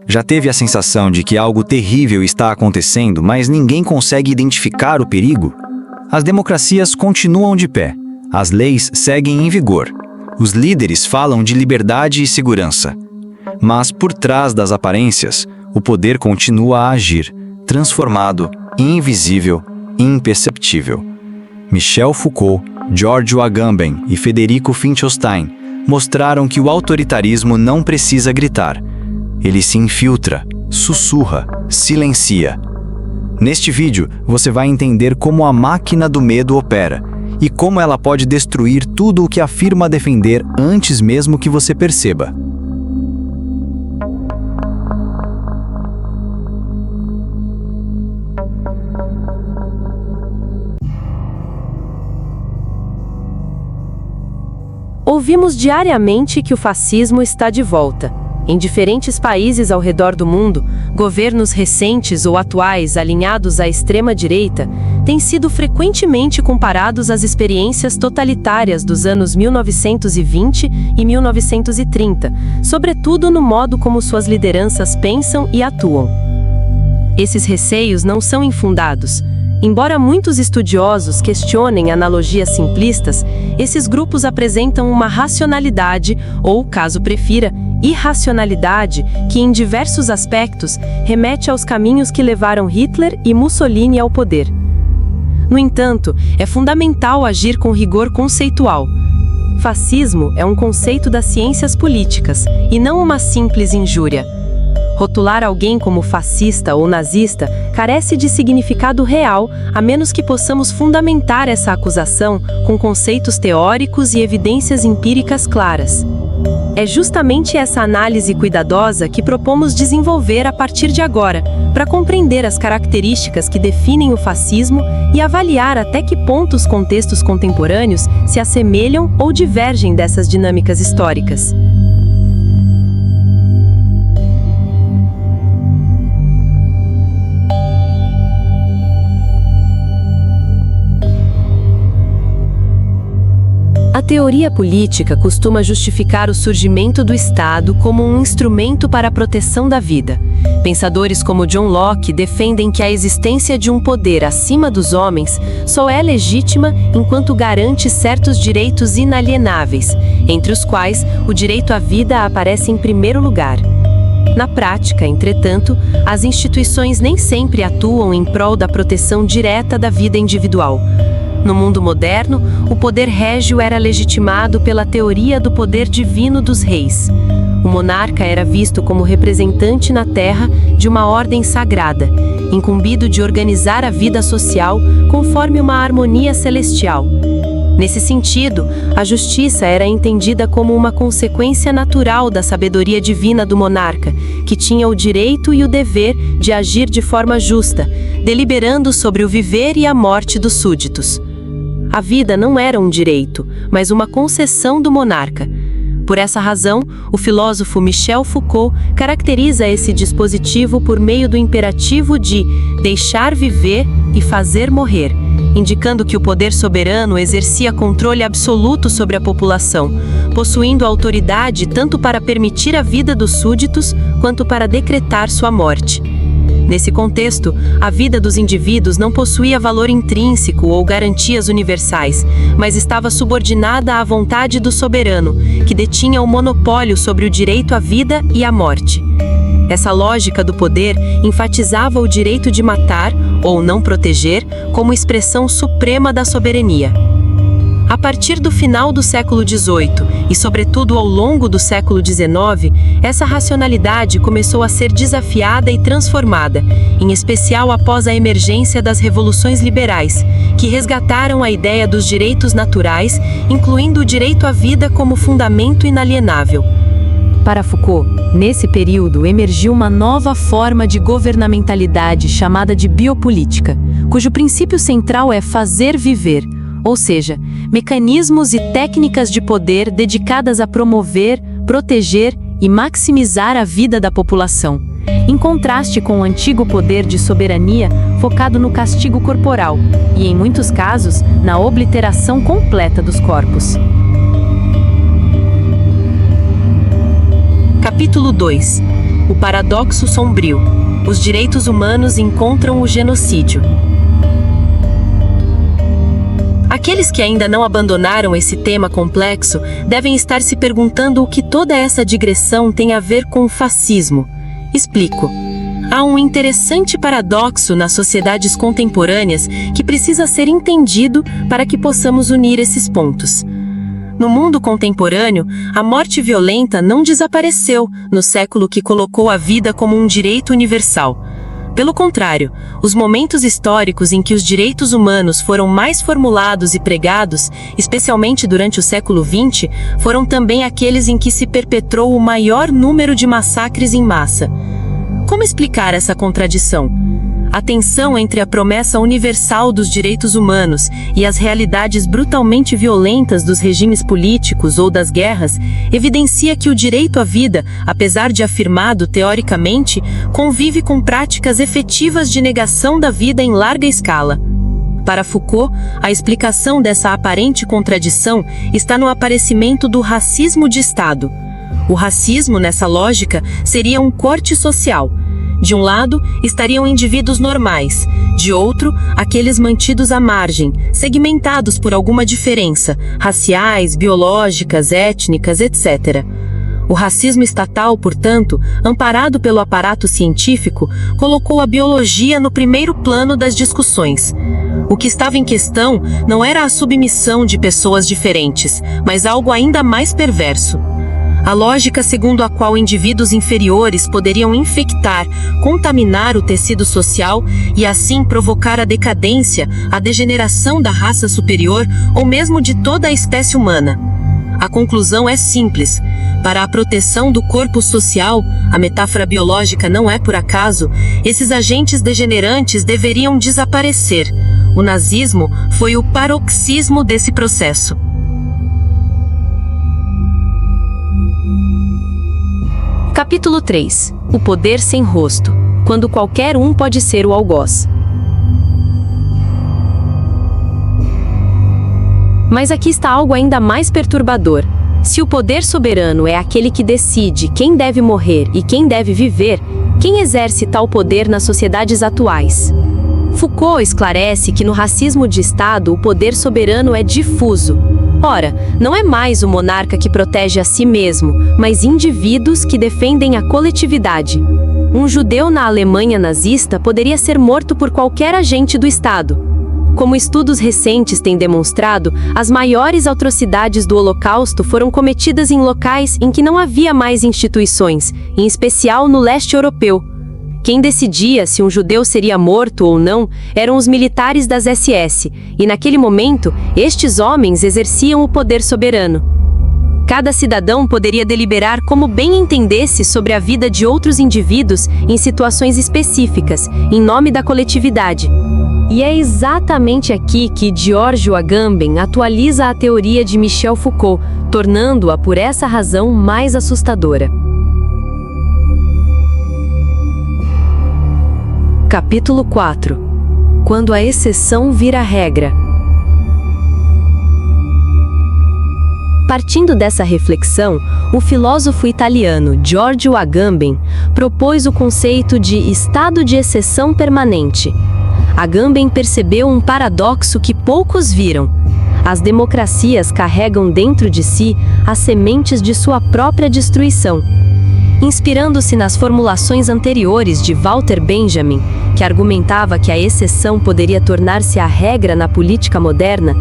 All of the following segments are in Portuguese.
Já teve a sensação de que algo terrível está acontecendo, mas ninguém consegue identificar o perigo? As democracias continuam de pé, as leis seguem em vigor, os líderes falam de liberdade e segurança. Mas por trás das aparências, o poder continua a agir, transformado, invisível, imperceptível. Michel Foucault, Giorgio Agamben e Federico Finkelstein mostraram que o autoritarismo não precisa gritar. Ele se infiltra, sussurra, silencia. Neste vídeo, você vai entender como a máquina do medo opera e como ela pode destruir tudo o que afirma defender antes mesmo que você perceba. Ouvimos diariamente que o fascismo está de volta. Em diferentes países ao redor do mundo, governos recentes ou atuais alinhados à extrema-direita têm sido frequentemente comparados às experiências totalitárias dos anos 1920 e 1930, sobretudo no modo como suas lideranças pensam e atuam. Esses receios não são infundados. Embora muitos estudiosos questionem analogias simplistas, esses grupos apresentam uma racionalidade, ou, caso prefira, irracionalidade, que em diversos aspectos remete aos caminhos que levaram Hitler e Mussolini ao poder. No entanto, é fundamental agir com rigor conceitual. Fascismo é um conceito das ciências políticas, e não uma simples injúria. Rotular alguém como fascista ou nazista carece de significado real, a menos que possamos fundamentar essa acusação com conceitos teóricos e evidências empíricas claras. É justamente essa análise cuidadosa que propomos desenvolver a partir de agora, para compreender as características que definem o fascismo e avaliar até que ponto os contextos contemporâneos se assemelham ou divergem dessas dinâmicas históricas. A teoria política costuma justificar o surgimento do Estado como um instrumento para a proteção da vida. Pensadores como John Locke defendem que a existência de um poder acima dos homens só é legítima enquanto garante certos direitos inalienáveis, entre os quais o direito à vida aparece em primeiro lugar. Na prática, entretanto, as instituições nem sempre atuam em prol da proteção direta da vida individual. No mundo moderno, o poder régio era legitimado pela teoria do poder divino dos reis. O monarca era visto como representante na terra de uma ordem sagrada, incumbido de organizar a vida social conforme uma harmonia celestial. Nesse sentido, a justiça era entendida como uma consequência natural da sabedoria divina do monarca, que tinha o direito e o dever de agir de forma justa, deliberando sobre o viver e a morte dos súditos. A vida não era um direito, mas uma concessão do monarca. Por essa razão, o filósofo Michel Foucault caracteriza esse dispositivo por meio do imperativo de deixar viver e fazer morrer, indicando que o poder soberano exercia controle absoluto sobre a população, possuindo autoridade tanto para permitir a vida dos súditos quanto para decretar sua morte. Nesse contexto, a vida dos indivíduos não possuía valor intrínseco ou garantias universais, mas estava subordinada à vontade do soberano, que detinha o monopólio sobre o direito à vida e à morte. Essa lógica do poder enfatizava o direito de matar, ou não proteger, como expressão suprema da soberania. A partir do final do século XVIII e, sobretudo, ao longo do século XIX, essa racionalidade começou a ser desafiada e transformada, em especial após a emergência das revoluções liberais, que resgataram a ideia dos direitos naturais, incluindo o direito à vida como fundamento inalienável. Para Foucault, nesse período emergiu uma nova forma de governamentalidade chamada de biopolítica, cujo princípio central é fazer viver, ou seja, mecanismos e técnicas de poder dedicadas a promover, proteger e maximizar a vida da população, em contraste com o antigo poder de soberania focado no castigo corporal e, em muitos casos, na obliteração completa dos corpos. Capítulo 2. O paradoxo sombrio. Os direitos humanos encontram o genocídio. Aqueles que ainda não abandonaram esse tema complexo devem estar se perguntando o que toda essa digressão tem a ver com o fascismo. Explico. Há um interessante paradoxo nas sociedades contemporâneas que precisa ser entendido para que possamos unir esses pontos. No mundo contemporâneo, a morte violenta não desapareceu no século que colocou a vida como um direito universal. Pelo contrário, os momentos históricos em que os direitos humanos foram mais formulados e pregados, especialmente durante o século XX, foram também aqueles em que se perpetrou o maior número de massacres em massa. Como explicar essa contradição? A tensão entre a promessa universal dos direitos humanos e as realidades brutalmente violentas dos regimes políticos ou das guerras evidencia que o direito à vida, apesar de afirmado teoricamente, convive com práticas efetivas de negação da vida em larga escala. Para Foucault, a explicação dessa aparente contradição está no aparecimento do racismo de Estado. O racismo, nessa lógica, seria um corte social. De um lado, estariam indivíduos normais, de outro, aqueles mantidos à margem, segmentados por alguma diferença, raciais, biológicas, étnicas, etc. O racismo estatal, portanto, amparado pelo aparato científico, colocou a biologia no primeiro plano das discussões. O que estava em questão não era a submissão de pessoas diferentes, mas algo ainda mais perverso. A lógica segundo a qual indivíduos inferiores poderiam infectar, contaminar o tecido social e assim provocar a decadência, a degeneração da raça superior ou mesmo de toda a espécie humana. A conclusão é simples. Para a proteção do corpo social, a metáfora biológica não é por acaso, esses agentes degenerantes deveriam desaparecer. O nazismo foi o paroxismo desse processo. Capítulo 3. O poder sem rosto. Quando qualquer um pode ser o algoz. Mas aqui está algo ainda mais perturbador. Se o poder soberano é aquele que decide quem deve morrer e quem deve viver, quem exerce tal poder nas sociedades atuais? Foucault esclarece que no racismo de Estado o poder soberano é difuso. Ora, não é mais o monarca que protege a si mesmo, mas indivíduos que defendem a coletividade. Um judeu na Alemanha nazista poderia ser morto por qualquer agente do Estado. Como estudos recentes têm demonstrado, as maiores atrocidades do Holocausto foram cometidas em locais em que não havia mais instituições, em especial no leste europeu. Quem decidia se um judeu seria morto ou não eram os militares das SS, e naquele momento, estes homens exerciam o poder soberano. Cada cidadão poderia deliberar como bem entendesse sobre a vida de outros indivíduos em situações específicas, em nome da coletividade. E é exatamente aqui que Giorgio Agamben atualiza a teoria de Michel Foucault, tornando-a, por essa razão, mais assustadora. Capítulo 4. Quando a exceção vira regra. Partindo dessa reflexão, o filósofo italiano Giorgio Agamben propôs o conceito de estado de exceção permanente. Agamben percebeu um paradoxo que poucos viram. As democracias carregam dentro de si as sementes de sua própria destruição. Inspirando-se nas formulações anteriores de Walter Benjamin, que argumentava que a exceção poderia tornar-se a regra na política moderna,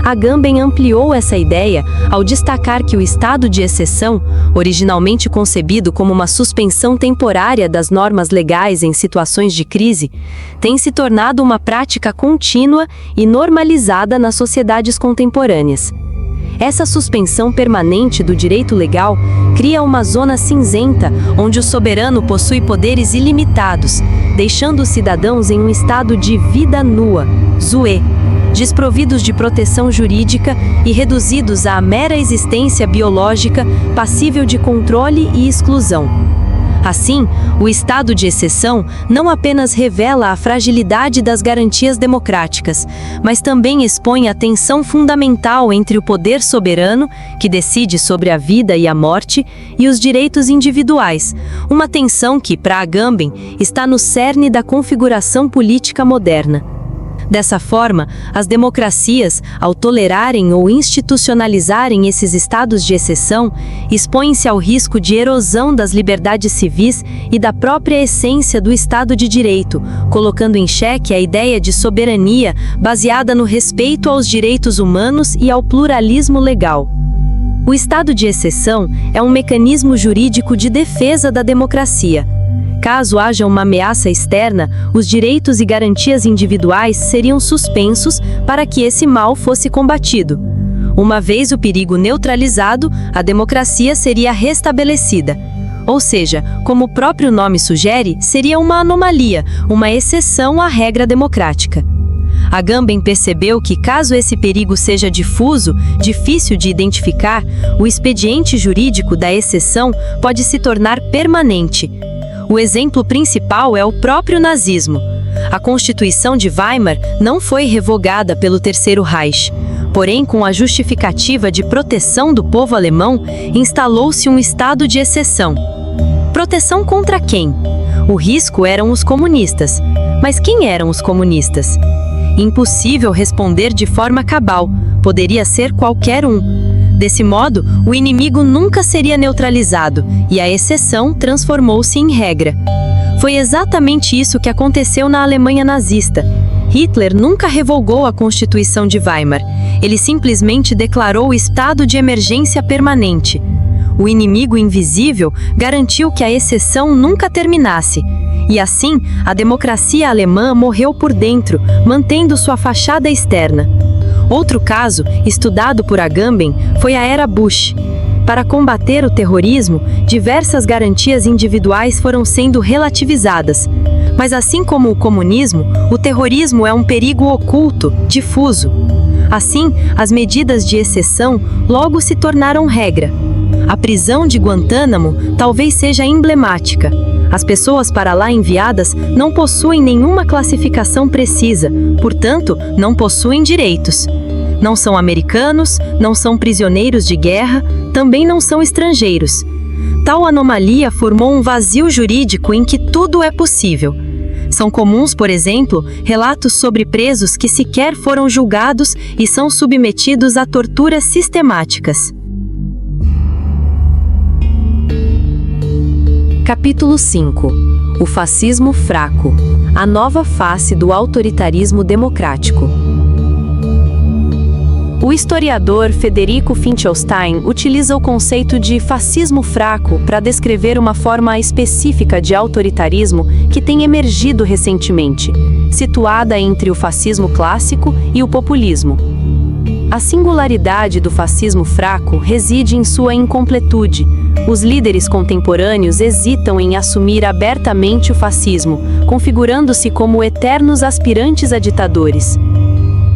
Agamben ampliou essa ideia ao destacar que o estado de exceção, originalmente concebido como uma suspensão temporária das normas legais em situações de crise, tem se tornado uma prática contínua e normalizada nas sociedades contemporâneas. Essa suspensão permanente do direito legal cria uma zona cinzenta onde o soberano possui poderes ilimitados, deixando os cidadãos em um estado de vida nua, zoe, desprovidos de proteção jurídica e reduzidos à mera existência biológica, passível de controle e exclusão. Assim, o estado de exceção não apenas revela a fragilidade das garantias democráticas, mas também expõe a tensão fundamental entre o poder soberano, que decide sobre a vida e a morte, e os direitos individuais, uma tensão que, para Agamben, está no cerne da configuração política moderna. Dessa forma, as democracias, ao tolerarem ou institucionalizarem esses estados de exceção, expõem-se ao risco de erosão das liberdades civis e da própria essência do Estado de Direito, colocando em xeque a ideia de soberania baseada no respeito aos direitos humanos e ao pluralismo legal. O estado de exceção é um mecanismo jurídico de defesa da democracia. Caso haja uma ameaça externa, os direitos e garantias individuais seriam suspensos para que esse mal fosse combatido. Uma vez o perigo neutralizado, a democracia seria restabelecida. Ou seja, como o próprio nome sugere, seria uma anomalia, uma exceção à regra democrática. Agamben percebeu que, caso esse perigo seja difuso, difícil de identificar, o expediente jurídico da exceção pode se tornar permanente. O exemplo principal é o próprio nazismo. A Constituição de Weimar não foi revogada pelo Terceiro Reich. Porém, com a justificativa de proteção do povo alemão, instalou-se um estado de exceção. Proteção contra quem? O risco eram os comunistas. Mas quem eram os comunistas? Impossível responder de forma cabal. Poderia ser qualquer um. Desse modo, o inimigo nunca seria neutralizado e a exceção transformou-se em regra. Foi exatamente isso que aconteceu na Alemanha nazista. Hitler nunca revogou a Constituição de Weimar. Ele simplesmente declarou o estado de emergência permanente. O inimigo invisível garantiu que a exceção nunca terminasse. E assim, a democracia alemã morreu por dentro, mantendo sua fachada externa. Outro caso, estudado por Agamben, foi a era Bush. Para combater o terrorismo, diversas garantias individuais foram sendo relativizadas. Mas assim como o comunismo, o terrorismo é um perigo oculto, difuso. Assim, as medidas de exceção logo se tornaram regra. A prisão de Guantánamo talvez seja emblemática. As pessoas para lá enviadas não possuem nenhuma classificação precisa, portanto, não possuem direitos. Não são americanos, não são prisioneiros de guerra, também não são estrangeiros. Tal anomalia formou um vazio jurídico em que tudo é possível. São comuns, por exemplo, relatos sobre presos que sequer foram julgados e são submetidos a torturas sistemáticas. Capítulo 5. O fascismo fraco. A nova face do autoritarismo democrático. O historiador Federico Finkelstein utiliza o conceito de fascismo fraco para descrever uma forma específica de autoritarismo que tem emergido recentemente, situada entre o fascismo clássico e o populismo. A singularidade do fascismo fraco reside em sua incompletude. Os líderes contemporâneos hesitam em assumir abertamente o fascismo, configurando-se como eternos aspirantes a ditadores.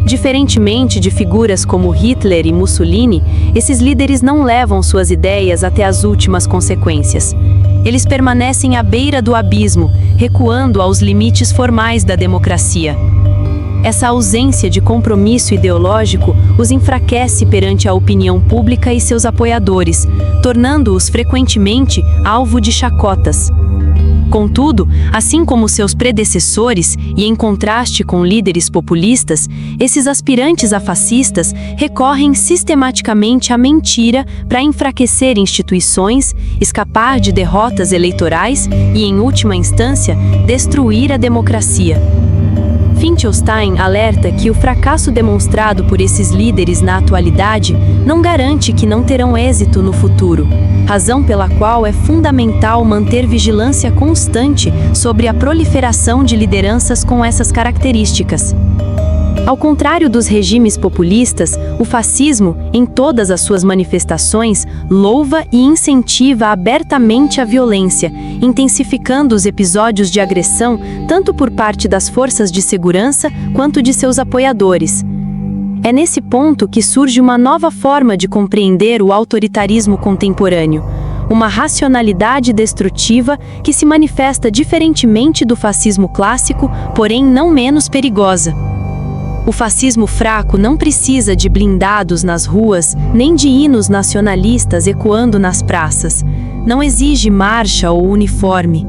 Diferentemente de figuras como Hitler e Mussolini, esses líderes não levam suas ideias até as últimas consequências. Eles permanecem à beira do abismo, recuando aos limites formais da democracia. Essa ausência de compromisso ideológico os enfraquece perante a opinião pública e seus apoiadores, tornando-os frequentemente alvo de chacotas. Contudo, assim como seus predecessores, e em contraste com líderes populistas, esses aspirantes a fascistas recorrem sistematicamente à mentira para enfraquecer instituições, escapar de derrotas eleitorais e, em última instância, destruir a democracia. Finkelstein alerta que o fracasso demonstrado por esses líderes na atualidade não garante que não terão êxito no futuro, razão pela qual é fundamental manter vigilância constante sobre a proliferação de lideranças com essas características. Ao contrário dos regimes populistas, o fascismo, em todas as suas manifestações, louva e incentiva abertamente a violência, intensificando os episódios de agressão tanto por parte das forças de segurança quanto de seus apoiadores. É nesse ponto que surge uma nova forma de compreender o autoritarismo contemporâneo. uma racionalidade destrutiva que se manifesta diferentemente do fascismo clássico, porém não menos perigosa. O fascismo fraco não precisa de blindados nas ruas, nem de hinos nacionalistas ecoando nas praças. Não exige marcha ou uniforme.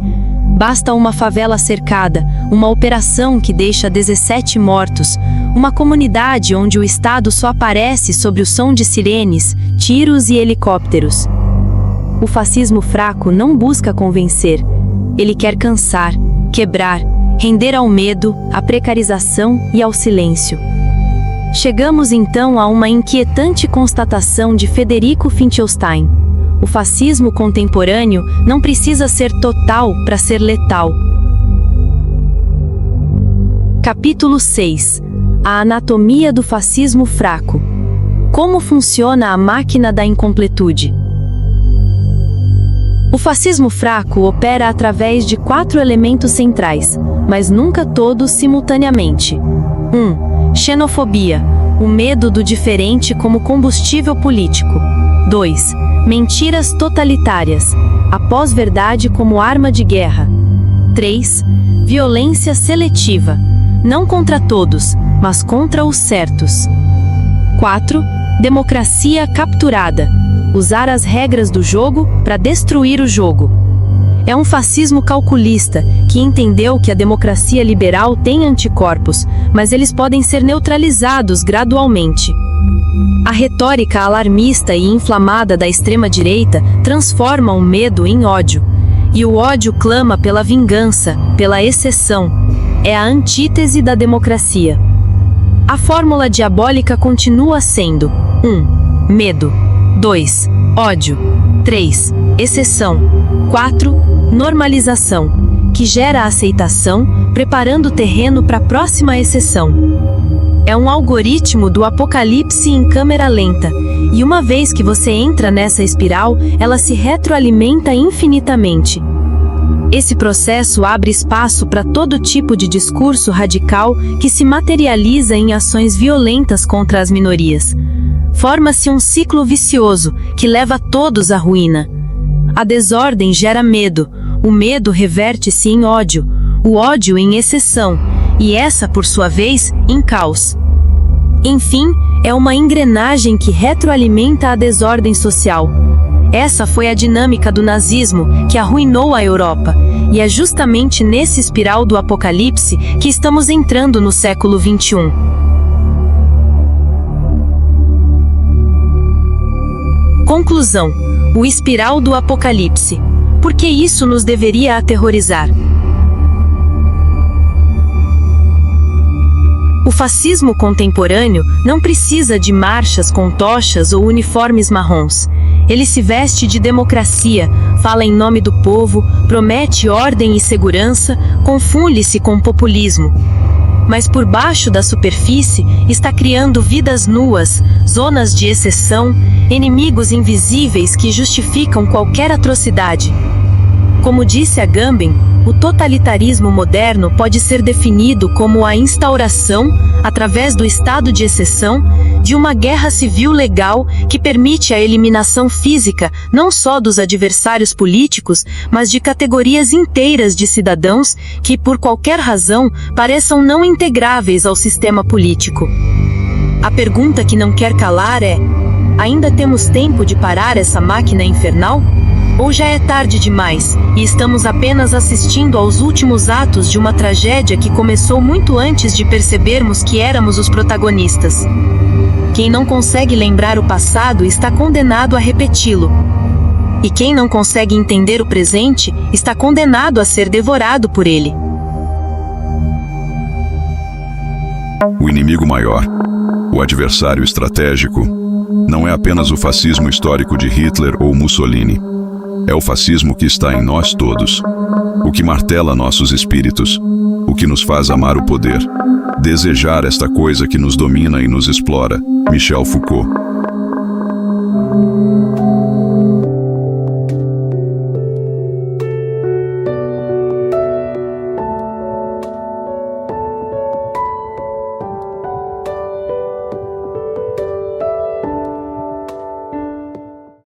Basta uma favela cercada, uma operação que deixa 17 mortos, uma comunidade onde o Estado só aparece sob o som de sirenes, tiros e helicópteros. O fascismo fraco não busca convencer. Ele quer cansar, quebrar, render ao medo, à precarização e ao silêncio. Chegamos então a uma inquietante constatação de Federico Finkelstein. O fascismo contemporâneo não precisa ser total para ser letal. Capítulo 6. A anatomia do fascismo fraco. Como funciona a máquina da incompletude? O fascismo fraco opera através de 4 elementos centrais, mas nunca todos simultaneamente. 1. Xenofobia, o medo do diferente como combustível político. 2. Mentiras totalitárias, a pós-verdade como arma de guerra. 3. Violência seletiva, não contra todos, mas contra os certos. 4. Democracia capturada, usar as regras do jogo para destruir o jogo. É um fascismo calculista que entendeu que a democracia liberal tem anticorpos, mas eles podem ser neutralizados gradualmente. A retórica alarmista e inflamada da extrema-direita transforma o medo em ódio. E o ódio clama pela vingança, pela exceção. É a antítese da democracia. A fórmula diabólica continua sendo: 1. Medo. 2. Ódio. 3. Exceção. 4. Normalização, que gera aceitação, preparando o terreno para a próxima exceção. É um algoritmo do apocalipse em câmera lenta, e uma vez que você entra nessa espiral, ela se retroalimenta infinitamente. Esse processo abre espaço para todo tipo de discurso radical que se materializa em ações violentas contra as minorias. Forma-se um ciclo vicioso que leva todos à ruína. A desordem gera medo, o medo reverte-se em ódio, o ódio em exceção, e essa, por sua vez, em caos. Enfim, é uma engrenagem que retroalimenta a desordem social. Essa foi a dinâmica do nazismo que arruinou a Europa, e é justamente nesse espiral do apocalipse que estamos entrando no século XXI. Conclusão: o espiral do apocalipse. Por que isso nos deveria aterrorizar? O fascismo contemporâneo não precisa de marchas com tochas ou uniformes marrons. Ele se veste de democracia, fala em nome do povo, promete ordem e segurança, confunde-se com populismo. Mas por baixo da superfície está criando vidas nuas, zonas de exceção, inimigos invisíveis que justificam qualquer atrocidade. Como disse Agamben, o totalitarismo moderno pode ser definido como a instauração, através do estado de exceção, de uma guerra civil legal que permite a eliminação física não só dos adversários políticos, mas de categorias inteiras de cidadãos que, por qualquer razão, pareçam não integráveis ao sistema político. A pergunta que não quer calar é: ainda temos tempo de parar essa máquina infernal? Ou já é tarde demais, e estamos apenas assistindo aos últimos atos de uma tragédia que começou muito antes de percebermos que éramos os protagonistas? Quem não consegue lembrar o passado está condenado a repeti-lo. E quem não consegue entender o presente está condenado a ser devorado por ele. O inimigo maior, o adversário estratégico, não é apenas o fascismo histórico de Hitler ou Mussolini. É o fascismo que está em nós todos, o que martela nossos espíritos, o que nos faz amar o poder, desejar esta coisa que nos domina e nos explora. Michel Foucault.